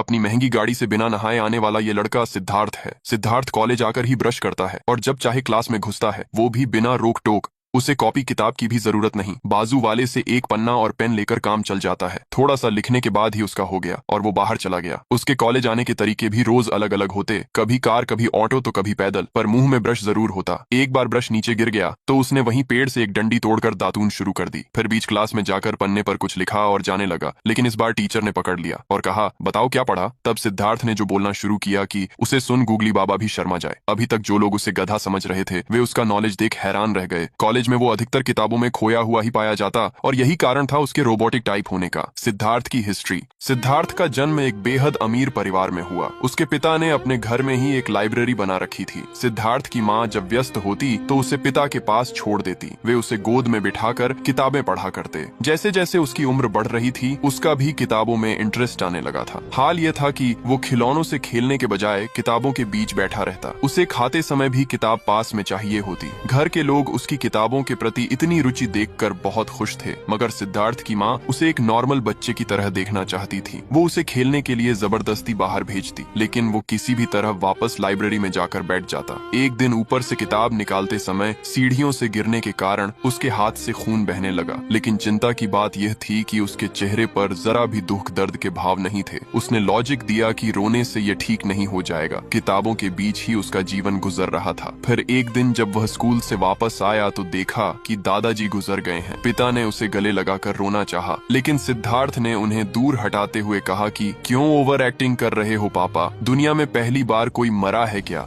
अपनी महंगी गाड़ी से बिना नहाए आने वाला ये लड़का सिद्धार्थ है। सिद्धार्थ कॉलेज आकर ही ब्रश करता है और जब चाहे क्लास में घुसता है, वो भी बिना रोक टोक। उसे कॉपी किताब की भी जरूरत नहीं, बाजू वाले से एक पन्ना और पेन लेकर काम चल जाता है। थोड़ा सा लिखने के बाद ही उसका हो गया और वो बाहर चला गया। उसके कॉलेज आने के तरीके भी रोज अलग अलग होते, कभी कार, कभी ऑटो तो कभी पैदल, पर मुंह में ब्रश जरूर होता। एक बार ब्रश नीचे गिर गया तो उसने वहीं पेड़ से एक डंडी तोड़कर दातून शुरू कर दी। फिर बीच क्लास में जाकर पन्ने पर कुछ लिखा और जाने लगा, लेकिन इस बार टीचर ने पकड़ लिया और कहा, बताओ क्या पढ़ा। तब सिद्धार्थ ने जो बोलना शुरू किया कि उसे सुन गूगली बाबा भी शर्मा जाए। अभी तक जो लोग उसे गधा समझ रहे थे वे उसका नॉलेज देख हैरान रह गए। कॉलेज में वो अधिकतर किताबों में खोया हुआ ही पाया जाता और यही कारण था उसके रोबोटिक टाइप होने का। सिद्धार्थ की हिस्ट्री। सिद्धार्थ का जन्म एक बेहद अमीर परिवार में हुआ। उसके पिता ने अपने घर में ही एक लाइब्रेरी बना रखी थी। सिद्धार्थ की माँ जब व्यस्त होती तो उसे पिता के पास छोड़ देती। वे उसे गोद में बिठाकर किताबें पढ़ा करते। जैसे जैसे उसकी उम्र बढ़ रही थी, उसका भी किताबों में इंटरेस्ट आने लगा था। हाल ये था कि वो खिलौनों से खेलने के बजाय किताबों के बीच बैठा रहता। उसे खाते समय भी किताब पास में चाहिए होती। घर के लोग उसकी किताबों के प्रति इतनी रुचि देखकर बहुत खुश थे, मगर सिद्धार्थ की माँ उसे एक नॉर्मल बच्चे की तरह देखना चाहती थी। वो उसे खेलने के लिए जबरदस्ती बाहर भेजती, लेकिन वो किसी भी तरह वापस लाइब्रेरी में जाकर बैठ जाता। एक दिन ऊपर से किताब निकालते समय सीढ़ियों से गिरने के कारण उसके हाथ से खून बहने लगा, लेकिन चिंता की बात यह थी कि उसके चेहरे पर जरा भी दुख दर्द के भाव नहीं थे। उसने लॉजिक दिया कि रोने से ये ठीक नहीं हो जाएगा। किताबों के बीच ही उसका जीवन गुजर रहा था। फिर एक दिन जब वह स्कूल से वापस आया तो देखा कि दादाजी गुजर गए हैं। पिता ने उसे गले लगाकर रोना चाहा, लेकिन सिद्धार्थ ने उन्हें दूर हटाते हुए कहा कि क्यों ओवर एक्टिंग कर रहे हो पापा, दुनिया में पहली बार कोई मरा है क्या।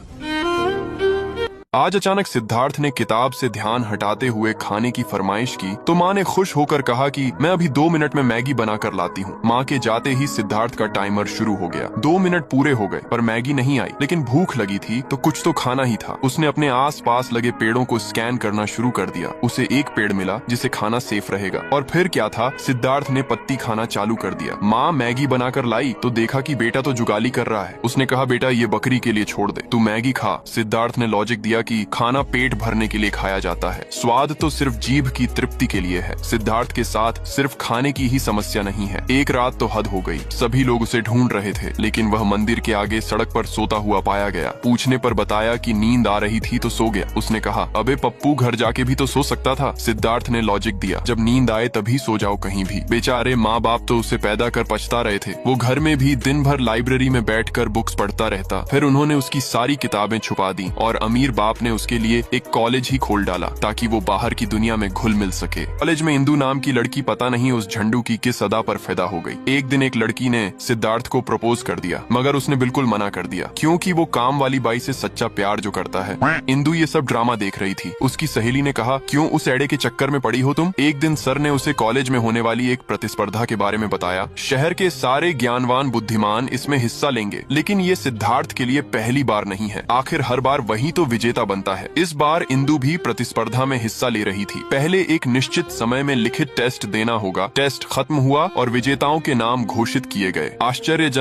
आज अचानक सिद्धार्थ ने किताब से ध्यान हटाते हुए खाने की फरमाइश की तो माँ ने खुश होकर कहा कि मैं अभी 2 मिनट में मैगी बनाकर लाती हूँ। माँ के जाते ही सिद्धार्थ का टाइमर शुरू हो गया। 2 मिनट पूरे हो गए पर मैगी नहीं आई, लेकिन भूख लगी थी तो कुछ तो खाना ही था। उसने अपने आस पास लगे पेड़ों को स्कैन करना शुरू कर दिया। उसे एक पेड़ मिला जिसे खाना सेफ रहेगा, और फिर क्या था, सिद्धार्थ ने पत्ती खाना चालू कर दिया। माँ मैगी बनाकर लाई तो देखा कि बेटा तो जुगाली कर रहा है। उसने कहा, बेटा ये बकरी के लिए छोड़ दे, तू मैगी खा। सिद्धार्थ ने लॉजिक दिया कि खाना पेट भरने के लिए खाया जाता है, स्वाद तो सिर्फ जीभ की तृप्ति के लिए है। सिद्धार्थ के साथ सिर्फ खाने की ही समस्या नहीं है। एक रात तो हद हो गई। सभी लोग उसे ढूंढ रहे थे, लेकिन वह मंदिर के आगे सड़क पर सोता हुआ पाया गया। पूछने पर बताया कि नींद आ रही थी तो सो गया। उसने कहा, अबे पप्पू, घर जाके भी तो सो सकता था। सिद्धार्थ ने लॉजिक दिया, जब नींद आए तभी सो जाओ कहीं भी। बेचारे माँ बाप तो उसे पैदा कर पछता रहे थे। वो घर में भी दिन भर लाइब्रेरी में बैठकर बुक्स पढ़ता रहता। फिर उन्होंने उसकी सारी किताबें छुपा दी और अमीर बाप ने उसके लिए एक कॉलेज ही खोल डाला ताकि वो बाहर की दुनिया में घुल मिल सके। कॉलेज में इंदू नाम की लड़की पता नहीं उस झंडू की किस अदा पर फिदा हो गई। एक दिन एक लड़की ने सिद्धार्थ को प्रपोज कर दिया, मगर उसने बिल्कुल मना कर दिया, क्योंकि वो काम वाली बाई से सच्चा प्यार जो करता है। इंदू ये सब ड्रामा देख रही थी। उसकी सहेली ने कहा, क्यों उस एड़े के चक्कर में पड़ी हो तुम। एक दिन सर ने उसे कॉलेज में होने वाली एक प्रतिस्पर्धा के बारे में बताया। शहर के सारे ज्ञानवान बुद्धिमान इसमें हिस्सा लेंगे, लेकिन ये सिद्धार्थ के लिए पहली बार नहीं है। आखिर हर बार वही तो विजेता बनता है। इस बार इंदु भी प्रतिस्पर्धा में हिस्सा ले रही थी। पहले एक निश्चित समय में लिखित टेस्ट देना होगा। टेस्ट खत्म हुआ और विजेताओं के नाम घोषित किए गए। आश्चर्यजनक